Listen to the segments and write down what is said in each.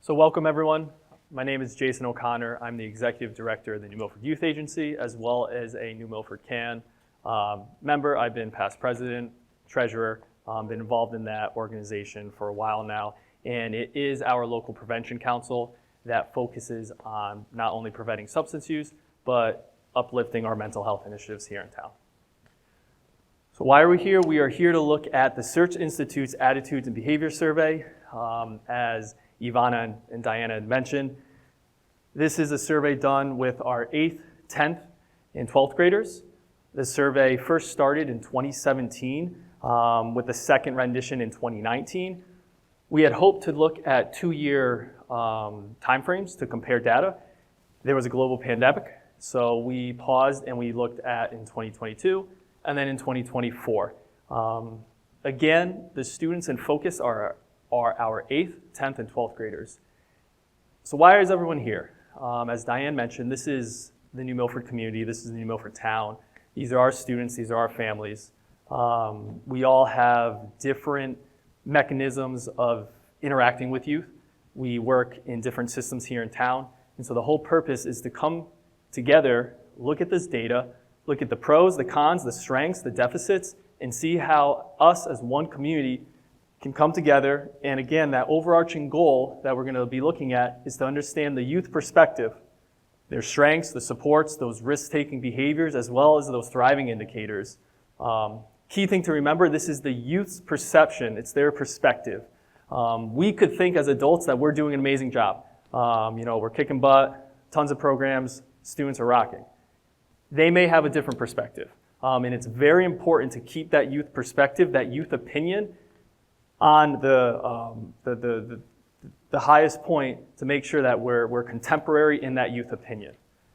So welcome everyone. My name is Jason O'Connor. I'm the Executive Director of the New Milford Youth Agency, as well as a New Milford CAN member. I've been past president, treasurer, been involved in that organization for a while now. And it is our local prevention council that focuses on not only preventing substance use, but uplifting our mental health initiatives here in town. So why are we here? We are here to look at the Search Institute's Attitudes and Behavior Survey. As Ivana and Diana had mentioned, this is a survey done with our 8th, 10th, and 12th graders. The survey first started in 2017 with the second rendition in 2019. We had hoped to look at 2-year timeframes to compare data. There was a global pandemic, so we paused and we looked at in 2022 and then in 2024. Again, the students in focus are our 8th, 10th, and 12th graders. So why is everyone here? As Diane mentioned, this is the New Milford community, this is the New Milford town. These are our students, these are our families. We all have different mechanisms of interacting with youth. We work in different systems here in town. And so the whole purpose is to come together, look at this data, look at the pros, the cons, the strengths, the deficits, and see how us as one community can come together. And again, that overarching goal that we're going to be looking at is to understand the youth perspective, their strengths, the supports, those risk-taking behaviors, as well as those thriving indicators. Key thing to remember, this is the youth's perception. It's their perspective. We could think as adults that we're doing an amazing job. We're kicking butt, tons of programs, students are rocking. They may have a different perspective. And it's very important to keep that youth perspective, that youth opinion, on the highest point to make sure that we're contemporary in that youth opinion.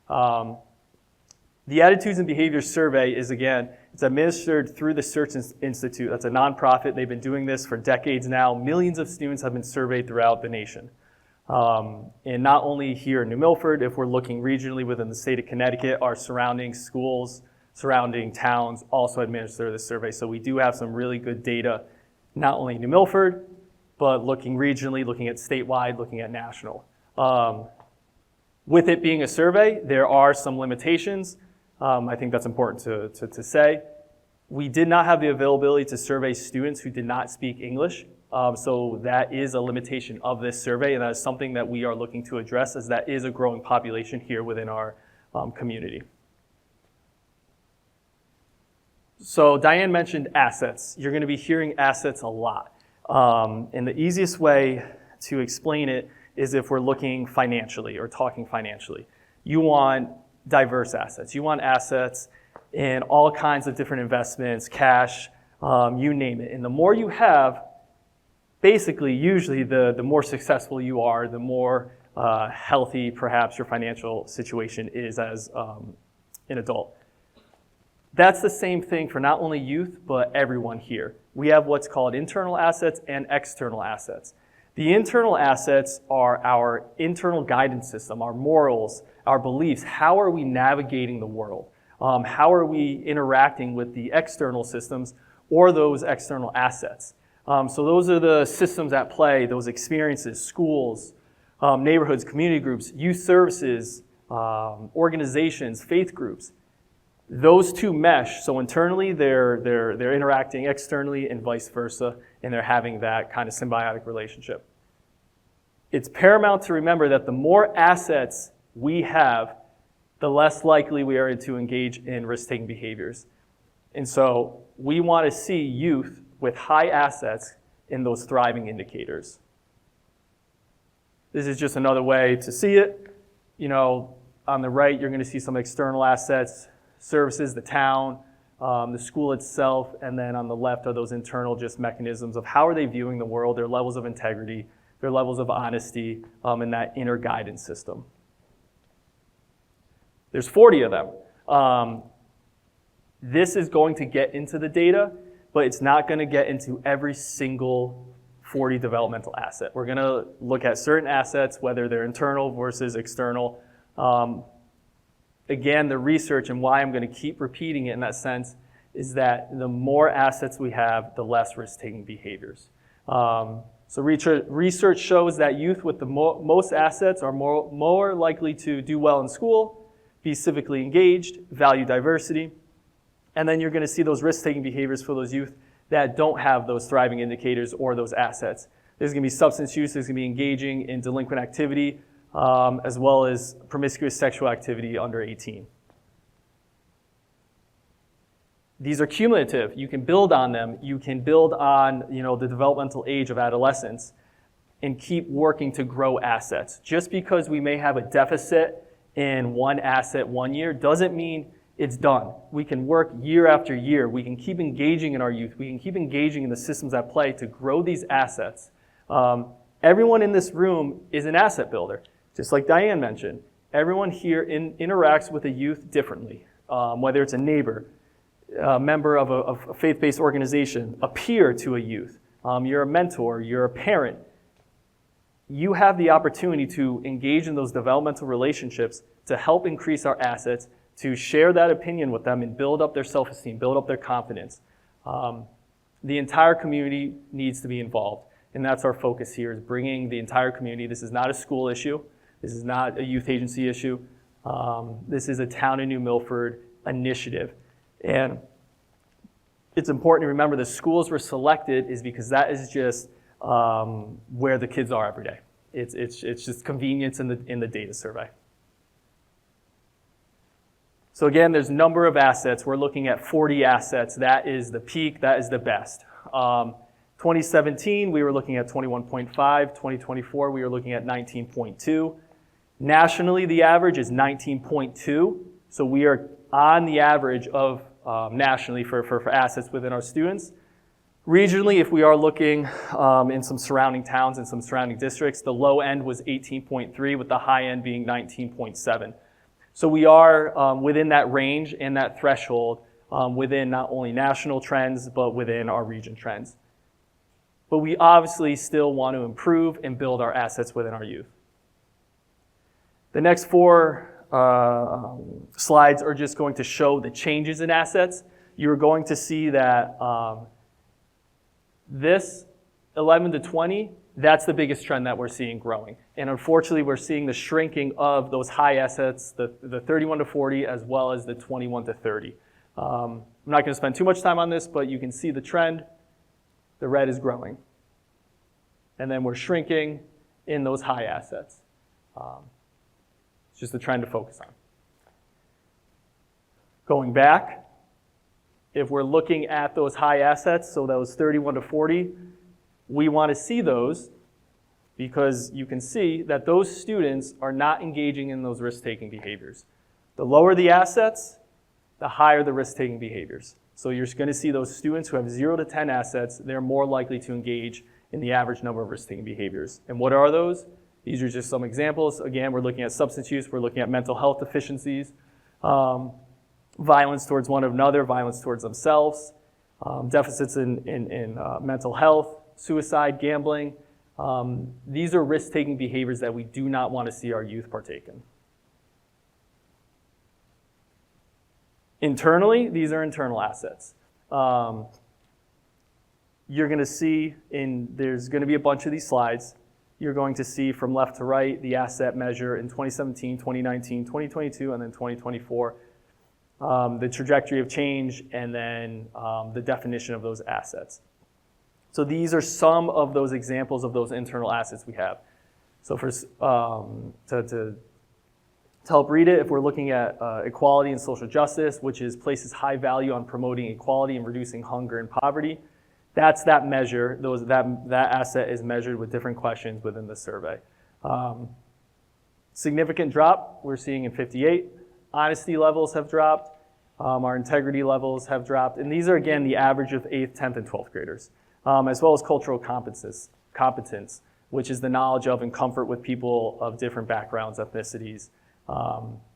The Attitudes and Behaviors Survey is, again, it's administered through the Search Institute. That's a nonprofit. They've been doing this for decades now. Millions of students have been surveyed throughout the nation. And not only here in New Milford, if we're looking regionally within the state of Connecticut, our surrounding schools, surrounding towns also administer this survey. So we do have some really good data, not only New Milford, but looking regionally, looking at statewide, looking at national. With it being a survey, there are some limitations. I think that's important to say. We did not have the availability to survey students who did not speak English. So that is a limitation of this survey, and that is something that we are looking to address, as that is a growing population here within our community. So Diane mentioned assets. You're going to be hearing assets a lot. And the easiest way to explain it is if we're looking financially or talking financially. You want diverse assets. You want assets in all kinds of different investments, cash, you name it. And the more you have, basically, usually the more successful you are, the more healthy perhaps your financial situation is as an adult. That's the same thing for not only youth, but everyone here. We have what's called internal assets and external assets. The internal assets are our internal guidance system, our morals, our beliefs. How are we navigating the world? How are we interacting with the external systems or those external assets? So those are the systems at play, those experiences, schools, neighborhoods, community groups, youth services, organizations, faith groups. Those two mesh, so internally they're interacting externally and vice versa, and they're having that kind of symbiotic relationship. It's paramount to remember that the more assets we have, the less likely we are to engage in risk-taking behaviors. And so we want to see youth with high assets in those thriving indicators. This is just another way to see it. On the right, you're going to see some external assets, services, the town, the school itself, and then on the left are those internal just mechanisms of how are they viewing the world, their levels of integrity, their levels of honesty, and that inner guidance system. There's 40 of them. This is going to get into the data, but it's not going to get into every single 40 developmental asset. We're going to look at certain assets, whether they're internal versus external. Again, the research and why I'm going to keep repeating it in that sense is that the more assets we have, the less risk-taking behaviors. So research shows that youth with the most assets are more likely to do well in school, be civically engaged, value diversity, and then you're going to see those risk-taking behaviors for those youth that don't have those thriving indicators or those assets. There's going to be substance use, there's going to be engaging in delinquent activity, as well as promiscuous sexual activity under 18. These are cumulative. You can build on them. You can build on the developmental age of adolescence and keep working to grow assets. Just because we may have a deficit in one asset one year doesn't mean it's done. We can work year after year. We can keep engaging in our youth. We can keep engaging in the systems at play to grow these assets. Everyone in this room is an asset builder. Just like Diane mentioned, everyone here interacts with a youth differently, whether it's a neighbor, a member of a faith-based organization, a peer to a youth, you're a mentor, you're a parent. You have the opportunity to engage in those developmental relationships to help increase our assets, to share that opinion with them and build up their self-esteem, build up their confidence. The entire community needs to be involved, and that's our focus here, is bringing the entire community. This is not a school issue. This is not a youth agency issue. This is a Town of New Milford initiative. And it's important to remember the schools were selected is because that is just where the kids are every day. It's just convenience in the data survey. So again, there's a number of assets. We're looking at 40 assets. That is the peak. That is the best. 2017, we were looking at 21.5. 2024, we were looking at 19.2. Nationally, the average is 19.2. So we are on the average of nationally for assets within our students. Regionally, if we are looking in some surrounding towns and some surrounding districts, the low end was 18.3 with the high end being 19.7. So we are within that range and that threshold within not only national trends, but within our region trends. But we obviously still want to improve and build our assets within our youth. The next four slides are just going to show the changes in assets. You're going to see that this 11 to 20, that's the biggest trend that we're seeing growing. And unfortunately, we're seeing the shrinking of those high assets, the 31 to 40, as well as the 21 to 30. I'm not going to spend too much time on this, but you can see the trend. The red is growing. And then we're shrinking in those high assets. It's just a trend to focus on. Going back, if we're looking at those high assets, so those 31 to 40, we want to see those because you can see that those students are not engaging in those risk-taking behaviors. The lower the assets, the higher the risk-taking behaviors. So you're going to see those students who have 0 to 10 assets, they're more likely to engage in the average number of risk-taking behaviors. And what are those? These are just some examples. Again, we're looking at substance use, we're looking at mental health deficiencies, violence towards one another, violence towards themselves, deficits in mental health, suicide, gambling. These are risk-taking behaviors that we do not want to see our youth partake in. Internally, these are internal assets. You're going to see, there's going to be a bunch of these slides. You're going to see from left to right the asset measure in 2017, 2019, 2022, and then 2024. The trajectory of change, and then the definition of those assets. So these are some of those examples of those internal assets we have. So to help read it, if we're looking at equality and social justice, which places high value on promoting equality and reducing hunger and poverty, that's that measure. That asset is measured with different questions within the survey. Significant drop we're seeing in 58. Honesty levels have dropped. Our integrity levels have dropped. And these are, again, the average of 8th, 10th, and 12th graders, as well as cultural competence, which is the knowledge of and comfort with people of different backgrounds, ethnicities,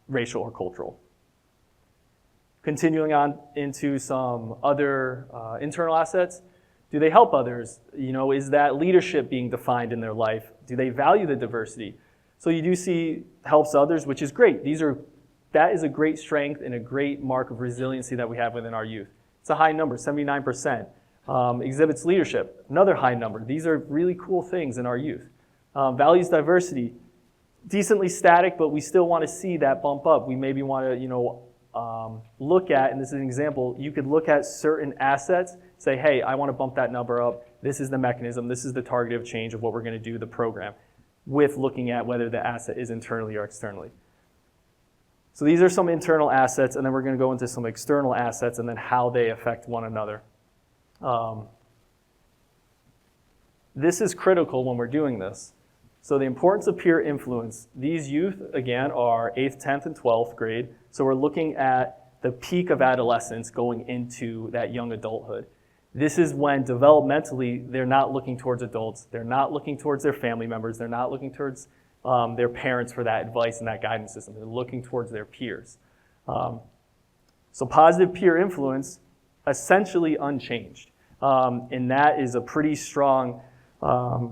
racial or cultural. Continuing on into some other internal assets. Do they help others? Is that leadership being defined in their life? Do they value the diversity? So you do see helps others, which is great. That is a great strength and a great mark of resiliency that we have within our youth. It's a high number, 79%. Exhibits leadership, another high number. These are really cool things in our youth. Values diversity, decently static, but we still want to see that bump up. We maybe want to, look at, and this is an example, you could look at certain assets, say, hey, I want to bump that number up. This is the mechanism. This is the target of change of what we're going to do, the program, with looking at whether the asset is internally or externally. So these are some internal assets, and then we're going to go into some external assets and then how they affect one another. This is critical when we're doing this. So the importance of peer influence. These youth, again, are 8th, 10th, and 12th grade. So we're looking at the peak of adolescence going into that young adulthood. This is when developmentally they're not looking towards adults. They're not looking towards their family members. They're not looking towards their parents for that advice and that guidance system. They're looking towards their peers. So positive peer influence, essentially unchanged. And that is a pretty strong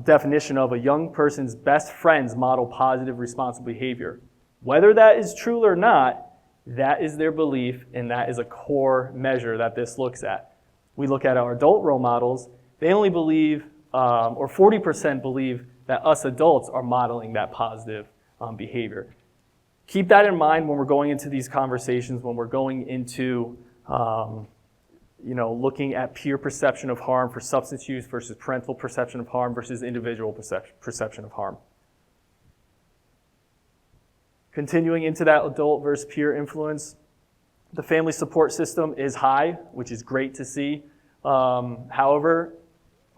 definition of a young person's best friends model positive, responsible behavior. Whether that is true or not, that is their belief, and that is a core measure that this looks at. We look at our adult role models. They only believe, or 40% believe, that us adults are modeling that positive behavior. Keep that in mind when we're going into these conversations, when we're going into looking at peer perception of harm for substance use versus parental perception of harm versus individual perception of harm. Continuing into that adult versus peer influence, the family support system is high, which is great to see. However,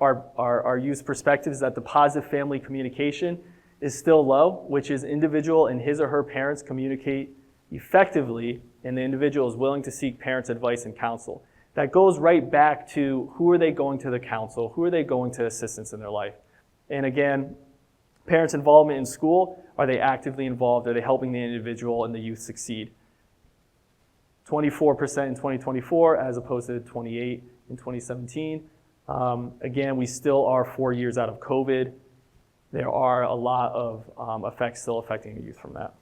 our youth's perspective is that the positive family communication is still low, which is individual and his or her parents communicate effectively, and the individual is willing to seek parents' advice and counsel. That goes right back to who are they going to the counsel, who are they going to assistance in their life. And again, parents' involvement in school, are they actively involved? Are they helping the individual and the youth succeed? 24% in 2024 as opposed to 28 in 2017. Again, we still are 4 years out of COVID. There are a lot of effects still affecting the youth from that.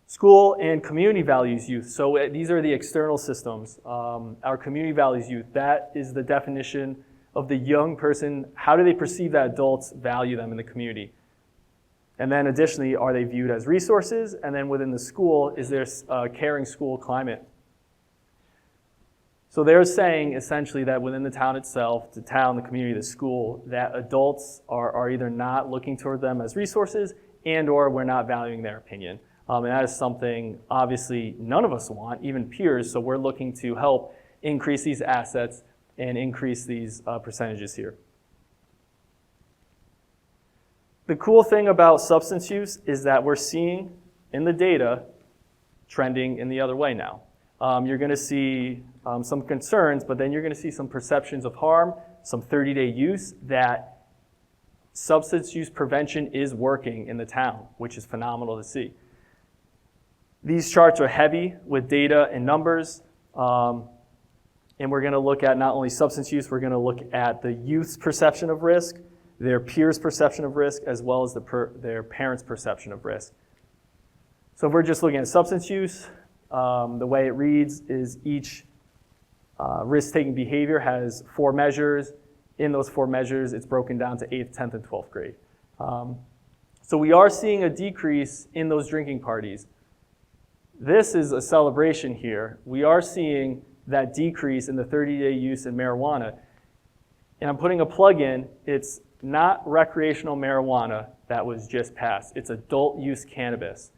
School and community values youth. So these are the external systems. Our community values youth. That is the definition of the young person. How do they perceive that adults value them in the community? And then additionally, are they viewed as resources? And then within the school, is there a caring school climate? So they're saying essentially that within the town itself, the town, the community, the school, that adults are either not looking toward them as resources and or we're not valuing their opinion. And that is something obviously none of us want, even peers, so we're looking to help increase these assets and increase these percentages here. The cool thing about substance use is that we're seeing in the data trending in the other way now. You're going to see some concerns, but then you're going to see some perceptions of harm, some 30-day use, that substance use prevention is working in the town, which is phenomenal to see. These charts are heavy with data and numbers, and we're going to look at not only substance use, we're going to look at the youth's perception of risk, their peers' perception of risk, as well as their parents' perception of risk. So if we're just looking at substance use, the way it reads is each risk-taking behavior has 4 measures. In those 4 measures, it's broken down to 8th, 10th, and 12th grade. So we are seeing a decrease in those drinking parties. This is a celebration here. We are seeing that decrease in the 30-day use in marijuana. And I'm putting a plug in. It's not recreational marijuana that was just passed. It's adult use cannabis.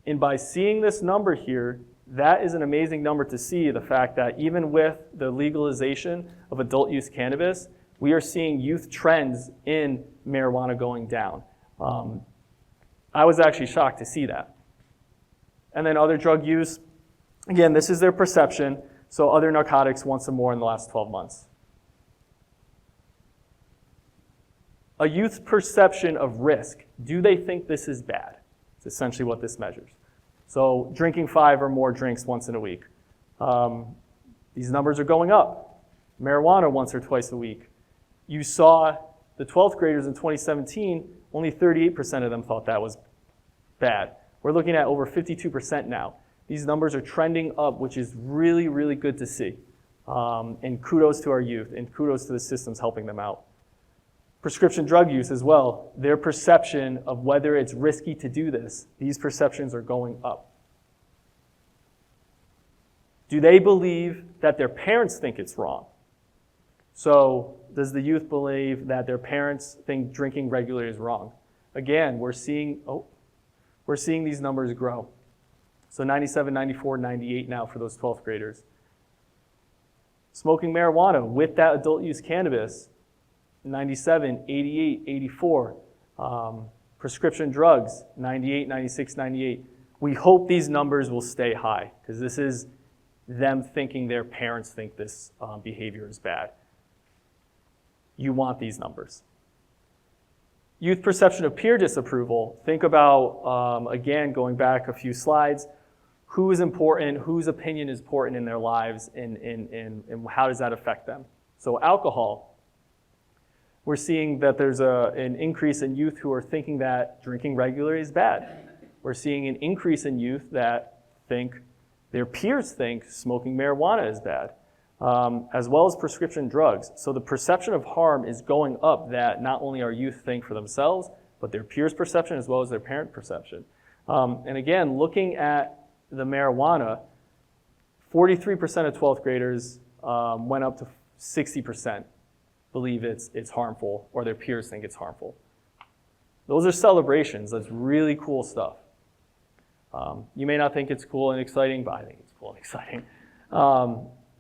And by seeing this number here, that is an amazing number to see, the fact that even with the legalization of adult use cannabis, we are seeing youth trends in marijuana going down. I was actually shocked to see that. And then other drug use, again, this is their perception. So other narcotics, once or more in the last 12 months. A youth's perception of risk. Do they think this is bad? It's essentially what this measures. So drinking 5 or more drinks once in a week. These numbers are going up. Marijuana once or twice a week. You saw the 12th graders in 2017, only 38% of them thought that was bad. We're looking at over 52% now. These numbers are trending up, which is really, really good to see. And kudos to our youth, and kudos to the systems helping them out. Prescription drug use as well. Their perception of whether it's risky to do this, these perceptions are going up. Do they believe that their parents think it's wrong? So does the youth believe that their parents think drinking regularly is wrong? Again, we're seeing these numbers grow. So 97, 94, 98 now for those 12th graders. Smoking marijuana with that adult use cannabis, 97, 88, 84. Prescription drugs, 98, 96, 98. We hope these numbers will stay high because this is them thinking their parents think this behavior is bad. You want these numbers. Youth perception of peer disapproval. Think about, again, going back a few slides, who is important, whose opinion is important in their lives, and how does that affect them? So alcohol, we're seeing that there's an increase in youth who are thinking that drinking regularly is bad. We're seeing an increase in youth that think, their peers think smoking marijuana is bad, as well as prescription drugs. So the perception of harm is going up that not only our youth think for themselves, but their peers' perception as well as their parent perception. And again, looking at the marijuana, 43% of 12th graders went up to 60% believe it's harmful or their peers think it's harmful. Those are celebrations. That's really cool stuff. You may not think it's cool and exciting, but I think it's cool and exciting.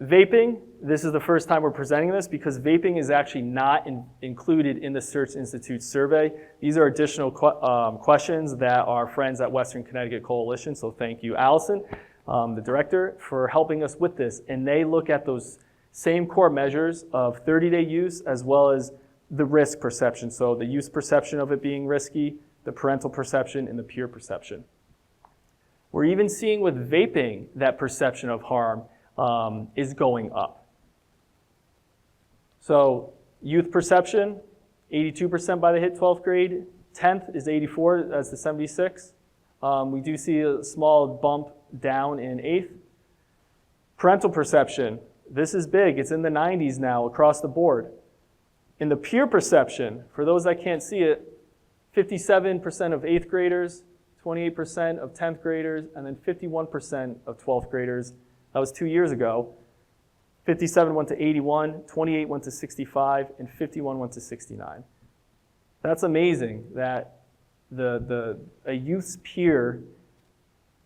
Vaping, this is the first time we're presenting this because vaping is actually not included in the Search Institute survey. These are additional questions that our friends at Western Connecticut Coalition, so thank you, Allison, the director, for helping us with this. And they look at those same core measures of 30-day use as well as the risk perception. So the use perception of it being risky, the parental perception, and the peer perception. We're even seeing with vaping that perception of harm is going up. So youth perception, 82% by the hit 12th grade. 10th is 84, that's the 76. We do see a small bump down in 8th. Parental perception, this is big. It's in the 90s now across the board. In the peer perception, for those that can't see it, 57% of 8th graders, 28% of 10th graders, and then 51% of 12th graders. That was 2 years ago. 57 went to 81, 28 went to 65, and 51 went to 69. That's amazing that a youth's peer,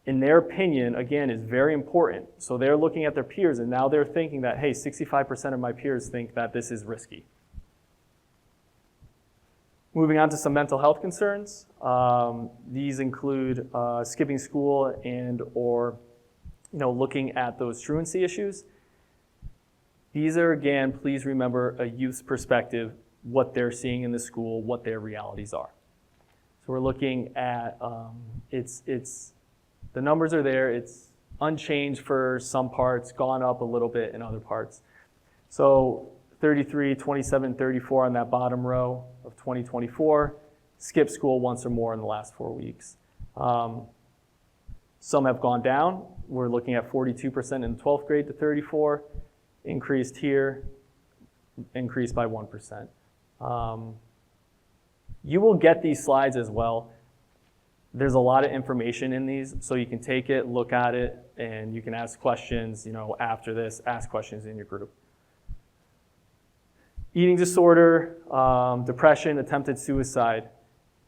in their opinion, again, is very important. So they're looking at their peers, and now they're thinking that, hey, 65% of my peers think that this is risky. Moving on to some mental health concerns. These include skipping school and or looking at those truancy issues. These are, again, please remember a youth's perspective, what they're seeing in the school, what their realities are. So we're looking at, the numbers are there, it's unchanged for some parts, gone up a little bit in other parts. So 33, 27, 34 on that bottom row of 2024, skip school once or more in the last 4 weeks. Some have gone down. We're looking at 42% in the 12th grade to 34, increased here, increased by 1%. You will get these slides as well. There's a lot of information in these, so you can take it, look at it, and you can ask questions, after this, ask questions in your group. Eating disorder, depression, attempted suicide.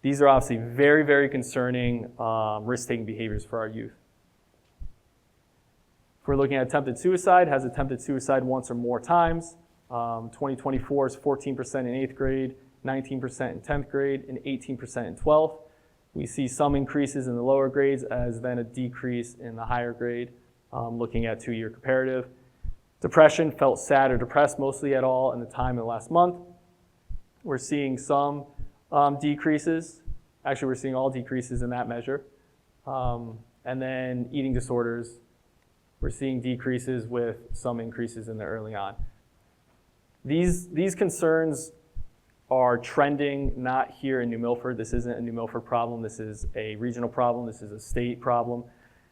These are obviously very, very concerning risk-taking behaviors for our youth. If we're looking at attempted suicide, has attempted suicide once or more times. 2024 is 14% in 8th grade, 19% in 10th grade, and 18% in 12th. We see some increases in the lower grades as then a decrease in the higher grade, looking at 2-year comparative. Depression, felt sad or depressed mostly at all in the time in the last month. We're seeing some decreases. Actually, we're seeing all decreases in that measure. And then eating disorders, we're seeing decreases with some increases in the early on. These concerns are trending not here in New Milford. This isn't a New Milford problem. This is a regional problem. This is a state problem.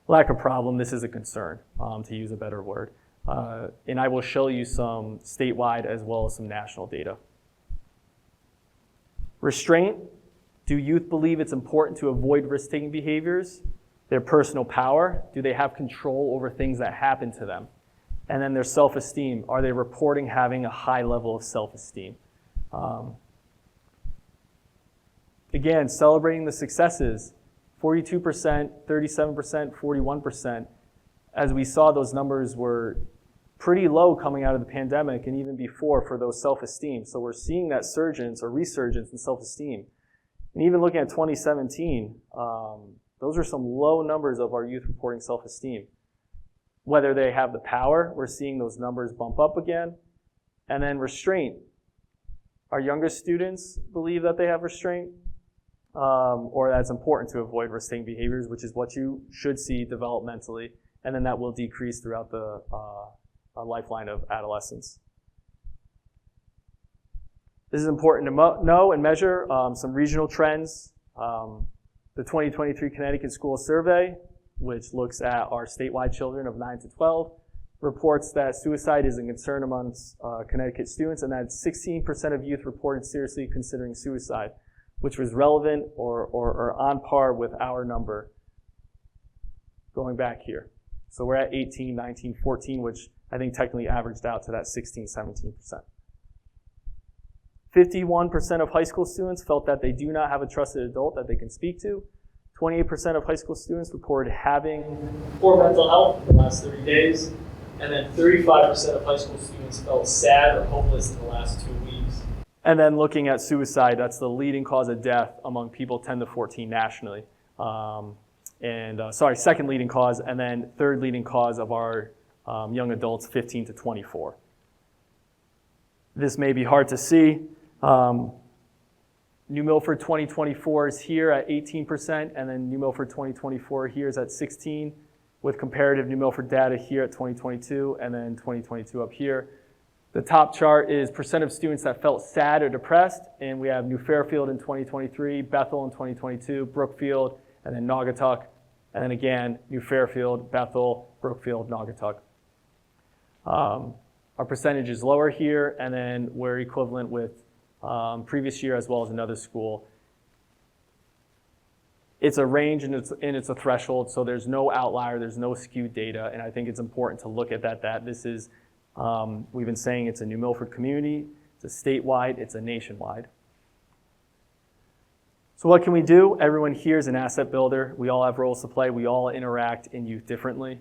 lack of problem, this is a concern, to use a better word. And I will show you some statewide as well as some national data. Restraint. Do youth believe it's important to avoid risk-taking behaviors? Their personal power. Do they have control over things that happen to them? And then their self-esteem. Are they reporting having a high level of self-esteem? Again, celebrating the successes. 42%, 37%, 41%. As we saw, those numbers were pretty low coming out of the pandemic and even before for those self-esteem. So we're seeing that resurgence in self-esteem. And even looking at 2017, those are some low numbers of our youth reporting self-esteem. Whether they have the power, we're seeing those numbers bump up again. And then restraint. Our youngest students believe that they have restraint, or that's important to avoid risk-taking behaviors, which is what you should see developmentally. And then that will decrease throughout the lifeline of adolescence. This is important to know and measure some regional trends. The 2023 Connecticut School Survey, which looks at our statewide children of 9 to 12, reports that suicide is a concern amongst Connecticut students, and that 16% of youth reported seriously considering suicide, which was relevant or on par with our number going back here. So we're at 18, 19, 14, which I think technically averaged out to that 16, 17%. 51% of high school students felt that they do not have a trusted adult that they can speak to. 28% of high school students reported having poor mental health in the last 30 days. And then 35% of high school students felt sad or hopeless in the last 2 weeks. And then looking at suicide, that's the leading cause of death among people 10 to 14 nationally. Second leading cause, and then third leading cause of our young adults 15 to 24. This may be hard to see. New Milford 2024 is here at 18%, and then New Milford 2024 here is at 16%, with comparative New Milford data here at 2022, and then 2022 up here. The top chart is percent of students that felt sad or depressed, and we have New Fairfield in 2023, Bethel in 2022, Brookfield, and then Naugatuck, and then again, New Fairfield, Bethel, Brookfield, Naugatuck. Our percentage is lower here, and then we're equivalent with previous year as well as another school. It's a range and it's a threshold, so there's no outlier, there's no skewed data, and I think it's important to look at that this is, we've been saying it's a New Milford community, it's a statewide, it's a nationwide. So what can we do? Everyone here is an asset builder. We all have roles to play. We all interact in youth differently.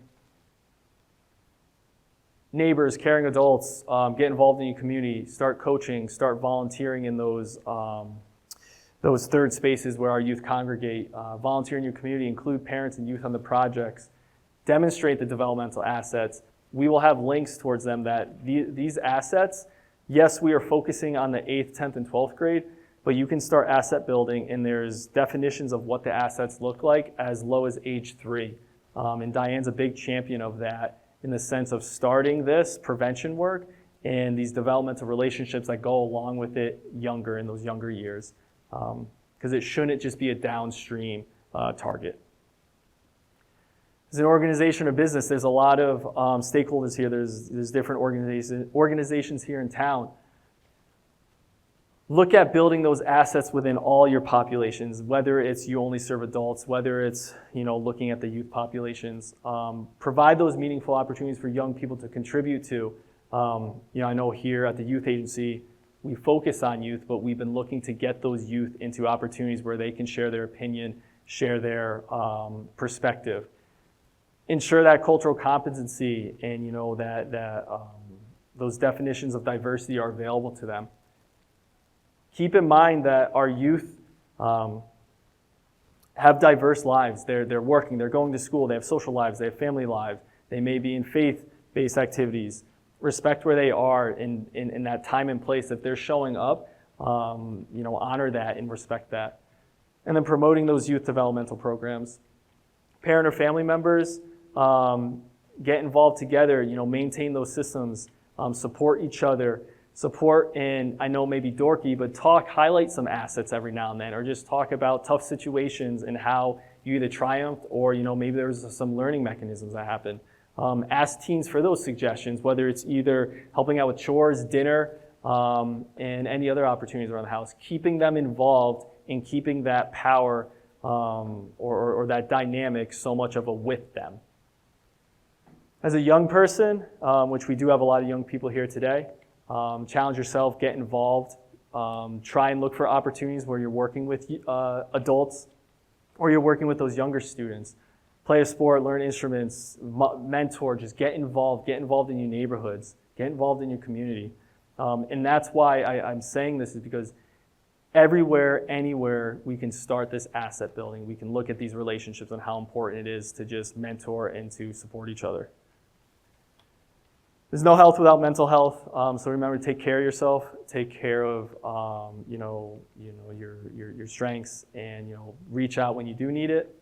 Neighbors, caring adults, get involved in your community, start coaching, start volunteering in those third spaces where our youth congregate. Volunteer in your community, include parents and youth on the projects. Demonstrate the developmental assets. We will have links towards them that these assets, yes, we are focusing on the 8th, 10th, and 12th grade, but you can start asset building, and there's definitions of what the assets look like as low as age 3. And Diane's a big champion of that, in the sense of starting this prevention work and these developmental relationships that go along with it younger, in those younger years. Because it shouldn't just be a downstream target. As an organization or business, there's a lot of stakeholders here. There's different organizations here in town. Look at building those assets within all your populations, whether it's you only serve adults, whether it's looking at the youth populations. Provide those meaningful opportunities for young people to contribute to. I know here at the youth agency, we focus on youth, but we've been looking to get those youth into opportunities where they can share their opinion, share their perspective. Ensure that cultural competency and that those definitions of diversity are available to them. Keep in mind that our youth have diverse lives. They're working, they're going to school, they have social lives, they have family lives, they may be in faith-based activities. Respect where they are in that time and place. If they're showing up, honor that and respect that. And then promoting those youth developmental programs. Parent or family members, get involved together, maintain those systems, support each other. Support, and I know it may be dorky, but highlight some assets every now and then, or just talk about tough situations and how you either triumphed or maybe there was some learning mechanisms that happened. Ask teens for those suggestions, whether it's either helping out with chores, dinner, and any other opportunities around the house, keeping them involved and keeping that power or that dynamic so much of a with them. As a young person, which we do have a lot of young people here today, challenge yourself, get involved, try and look for opportunities where you're working with adults or you're working with those younger students. Play a sport, learn instruments, mentor, just get involved in your neighborhoods, get involved in your community. And that's why I'm saying this, is because everywhere, anywhere, we can start this asset building. We can look at these relationships and how important it is to just mentor and to support each other. There's no health without mental health, so remember to take care of yourself, take care of your strengths, and reach out when you do need it.